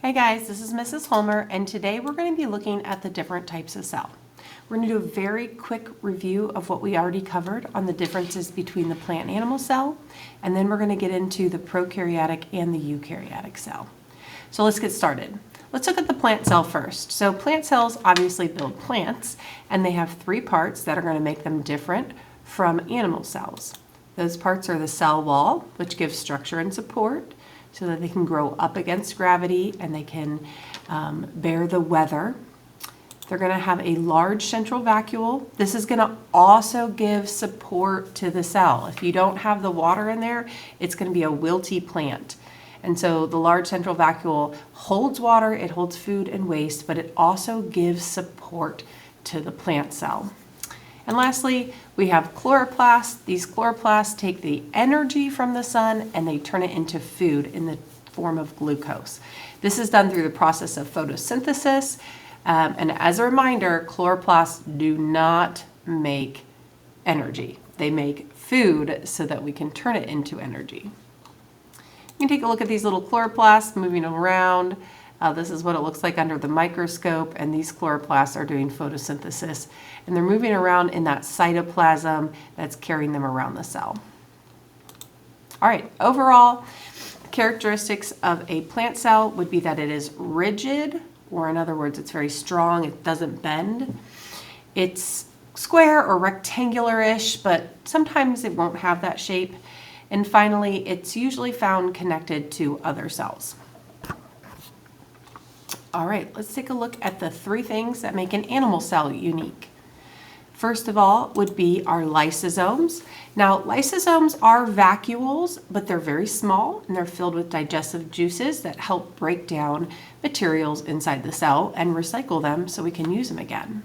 Hey guys, this is Mrs. Holmer, and today we're going to be looking at the different types of cell. We're going to do a very quick review of what we already covered on the differences between the plant and animal cell, and then we're going to get into the prokaryotic and the eukaryotic cell. So let's get started. Let's look at the plant cell first. So plant cells obviously build plants, and they have three parts that are going to make them different from animal cells. Those parts are the cell wall, which gives structure and support, so that they can grow up against gravity and they can bear the weather. They're going to have a large central vacuole. This is going to also give support to the cell. If you don't have the water in there, it's going to be a wilty plant. And so the large central vacuole holds water, it holds food and waste, but it also gives support to the plant cell. And lastly, we have chloroplasts. These chloroplasts take the energy from the sun and they turn it into food in the form of glucose. This is done through the process of photosynthesis. And as a reminder, chloroplasts do not make energy. They make food so that we can turn it into energy. You can take a look at these little chloroplasts moving around. This is what it looks like under the microscope, and these chloroplasts are doing photosynthesis, and they're moving around in that cytoplasm that's carrying them around the cell. All right, overall, characteristics of a plant cell would be that it is rigid, or in other words, it's very strong, it doesn't bend. It's square or rectangular-ish, but sometimes it won't have that shape. And finally, it's usually found connected to other cells. All right, let's take a look at the three things that make an animal cell unique. First of all would be our lysosomes. Now, lysosomes are vacuoles, but they're very small and they're filled with digestive juices that help break down materials inside the cell and recycle them so we can use them again.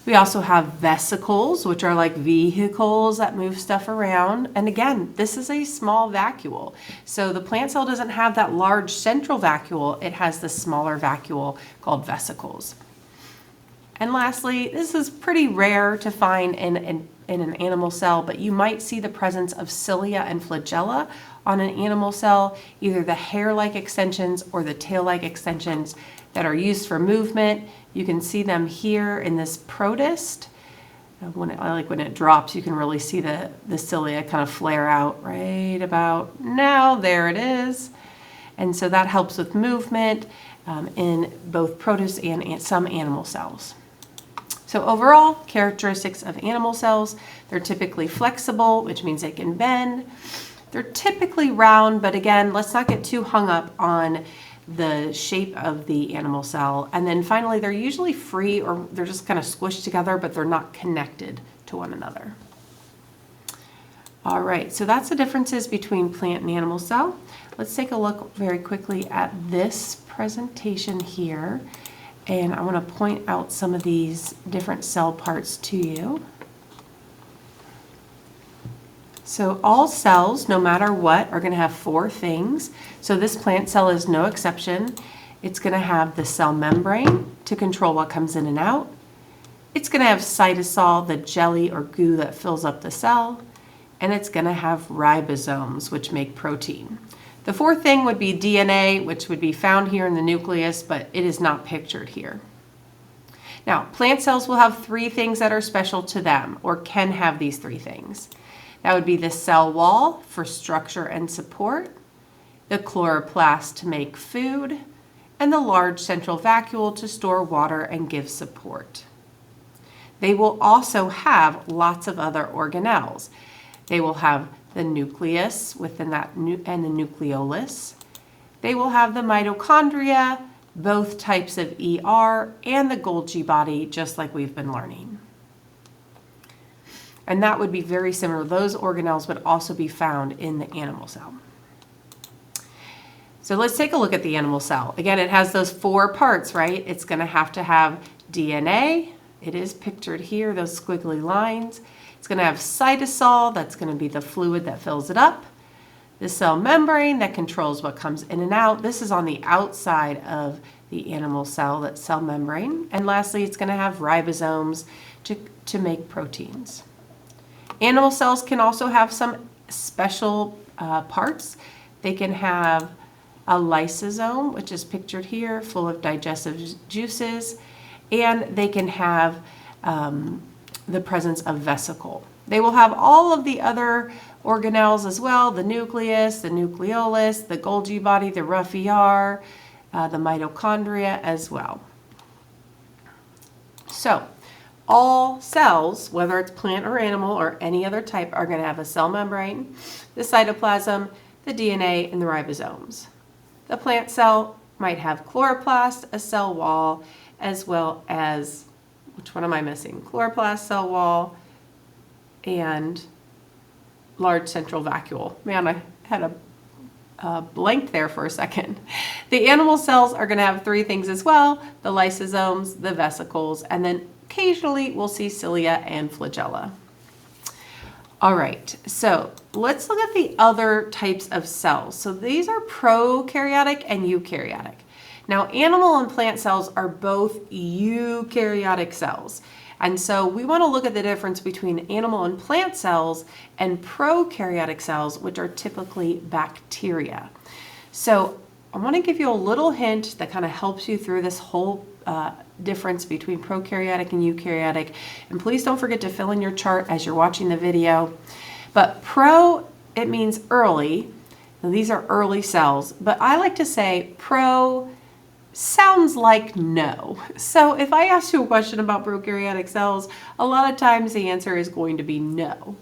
We also have vesicles, which are like vehicles that move stuff around. And again, this is a small vacuole. So the plant cell doesn't have that large central vacuole. It has the smaller vacuole called vesicles. And lastly, this is pretty rare to find in an animal cell, but you might see the presence of cilia and flagella on an animal cell, either the hair-like extensions or the tail-like extensions that are used for movement. You can see them here in this protist. When it drops, you can really see the cilia kind of flare out right about now. There it is. And so that helps with movement in both protists and some animal cells. So overall, characteristics of animal cells, they're typically flexible, which means they can bend. They're typically round, but again, let's not get too hung up on the shape of the animal cell. And then finally, they're usually free or they're just kind of squished together, but they're not connected to one another. All right, so that's the differences between plant and animal cell. Let's take a look very quickly at this presentation here. And I want to point out some of these different cell parts to you. So all cells, no matter what, are going to have four things. So this plant cell is no exception. It's going to have the cell membrane to control what comes in and out. It's going to have cytosol, the jelly or goo that fills up the cell. And it's going to have ribosomes, which make protein. The fourth thing would be DNA, which would be found here in the nucleus, but it is not pictured here. Now, plant cells will have three things that are special to them, or can have these three things. That would be the cell wall for structure and support, the chloroplast to make food, and the large central vacuole to store water and give support. They will also have lots of other organelles. They will have the nucleus within that and the nucleolus. They will have the mitochondria, both types of ER, and the Golgi body, just like we've been learning. And that would be very similar. Those organelles would also be found in the animal cell. So let's take a look at the animal cell. Again, it has those four parts, right? It's going to have DNA. It is pictured here, those squiggly lines. It's going to have cytosol. That's going to be the fluid that fills it up. The cell membrane that controls what comes in and out. This is on the outside of the animal cell, that cell membrane. And lastly, it's going to have ribosomes to make proteins. Animal cells can also have some special parts. They can have a lysosome, which is pictured here, full of digestive juices, and they can have the presence of vesicle. They will have all of the other organelles as well, the nucleus, the nucleolus, the Golgi body, the rough ER, the mitochondria as well. So, all cells, whether it's plant or animal or any other type, are going to have a cell membrane, the cytoplasm, the DNA, and the ribosomes. The plant cell might have chloroplast, a cell wall, as well as, which one am I missing? Chloroplast, cell wall, and large central vacuole. Man, I had a blank there for a second. The animal cells are going to have three things as well: the lysosomes, the vesicles, and then occasionally we'll see cilia and flagella. All right, so let's look at the other types of cells. So these are prokaryotic and eukaryotic. Now, animal and plant cells are both eukaryotic cells. And so we want to look at the difference between animal and plant cells and prokaryotic cells, which are typically bacteria. So I want to give you a little hint that kind of helps you through this whole difference between prokaryotic and eukaryotic. And please don't forget to fill in your chart as you're watching the video. But pro, it means early. Now, these are early cells, but I like to say pro sounds like no. So if I ask you a question about prokaryotic cells, a lot of times the answer is going to be no.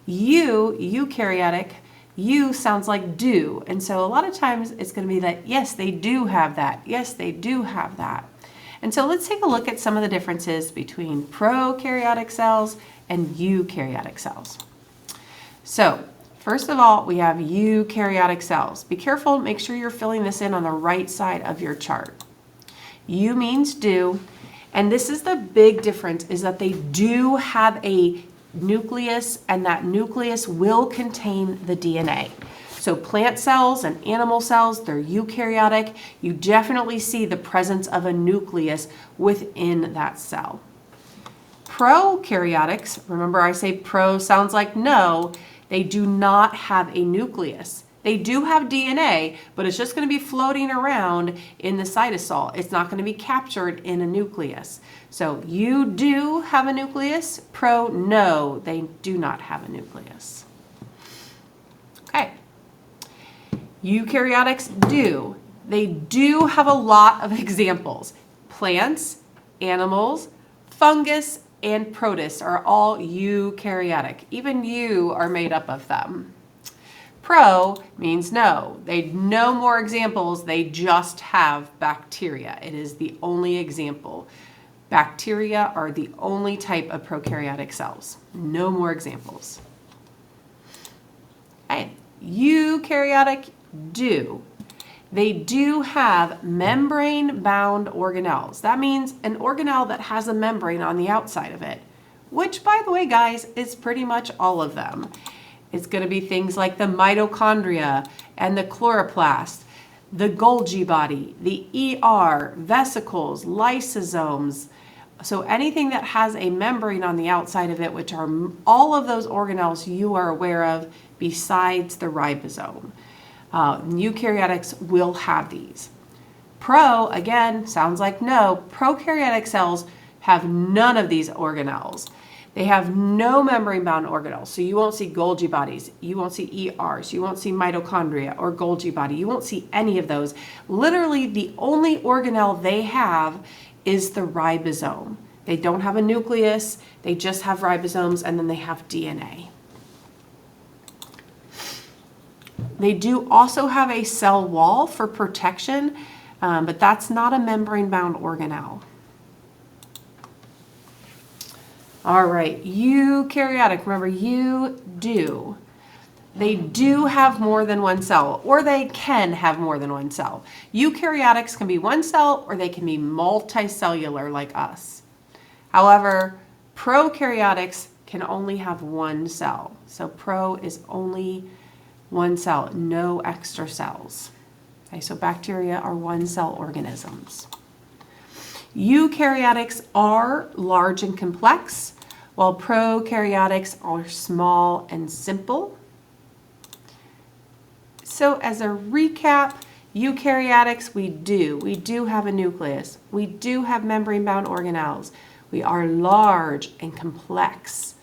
Eukaryotic, you sounds like do. And so a lot of times it's going to be that, yes, they do have that. Yes, they do have that. And so let's take a look at some of the differences between prokaryotic cells and eukaryotic cells. So first of all, we have eukaryotic cells. Be careful, make sure you're filling this in on the right side of your chart. Eu means do, and this is the big difference, is that they do have a nucleus, and that nucleus will contain the DNA. So plant cells and animal cells, they're eukaryotic. You definitely see the presence of a nucleus within that cell. Prokaryotics, remember I say pro sounds like no, they do not have a nucleus. They do have DNA, but it's just going to be floating around in the cytosol. It's not going to be captured in a nucleus. So you do have a nucleus. Pro, no, they do not have a nucleus. Okay. Eukaryotics do. They do have a lot of examples. Plants, animals, fungus, and protists are all eukaryotic. Even you are made up of them. Pro means no. They no more examples. They just have bacteria. It is the only example. Bacteria are the only type of prokaryotic cells. No more examples. Okay. Eukaryotic do. They do have membrane-bound organelles. That means an organelle that has a membrane on the outside of it, which, by the way, guys, is pretty much all of them. It's going to be things like the mitochondria and the chloroplast, the Golgi body, the ER, vesicles, lysosomes. So anything that has a membrane on the outside of it, which are all of those organelles you are aware of besides the ribosome. Eukaryotics will have these. Pro, again, sounds like no. Prokaryotic cells have none of these organelles. They have no membrane-bound organelles. So you won't see Golgi bodies. You won't see ERs. You won't see mitochondria or Golgi body. You won't see any of those. Literally, the only organelle they have is the ribosome. They don't have a nucleus. They just have ribosomes, and then they have DNA. They do also have a cell wall for protection, but that's not a membrane-bound organelle. All right, eukaryotic, remember you do. They do have more than one cell, or they can have more than one cell. Eukaryotics can be one cell, or they can be multicellular like us. However, prokaryotics can only have one cell. So pro is only one cell, no extra cells. Okay, so bacteria are one-cell organisms. Eukaryotics are large and complex, while prokaryotics are small and simple. So as a recap, Eukaryotics, we do have a nucleus. We do have membrane-bound organelles. We are large and complex.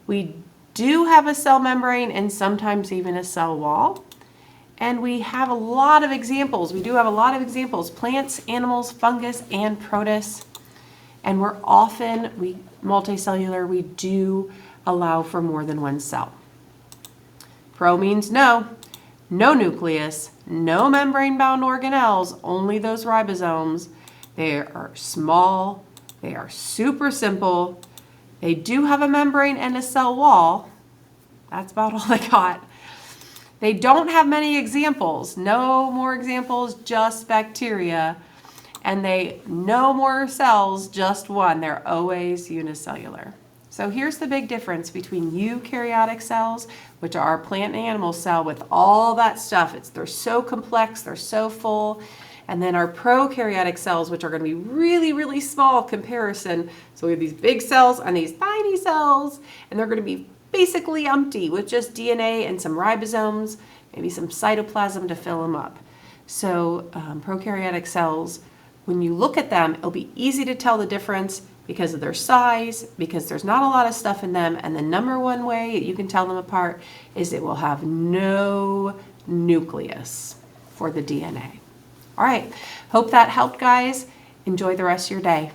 We do have a cell membrane and sometimes even a cell wall. And we have a lot of examples. We do have a lot of examples: plants, animals, fungus, and protists. And we're often multicellular. We do allow for more than one cell. Pro means no. No nucleus, no membrane-bound organelles, only those ribosomes. They are small. They are super simple. They do have a membrane and a cell wall. That's about all they got. They don't have many examples. No more examples, just bacteria. And no more cells, just one. They're always unicellular. So here's the big difference between eukaryotic cells, which are our plant and animal cell with all that stuff. They're so complex, they're so full. And then our prokaryotic cells, which are going to be really, really small comparison. So we have these big cells and these tiny cells, and they're going to be basically empty with just DNA and some ribosomes, maybe some cytoplasm to fill them up. So prokaryotic cells, when you look at them, it'll be easy to tell the difference because of their size, because there's not a lot of stuff in them. And the number one way you can tell them apart is it will have no nucleus for the DNA. All right, hope that helped, guys. Enjoy the rest of your day.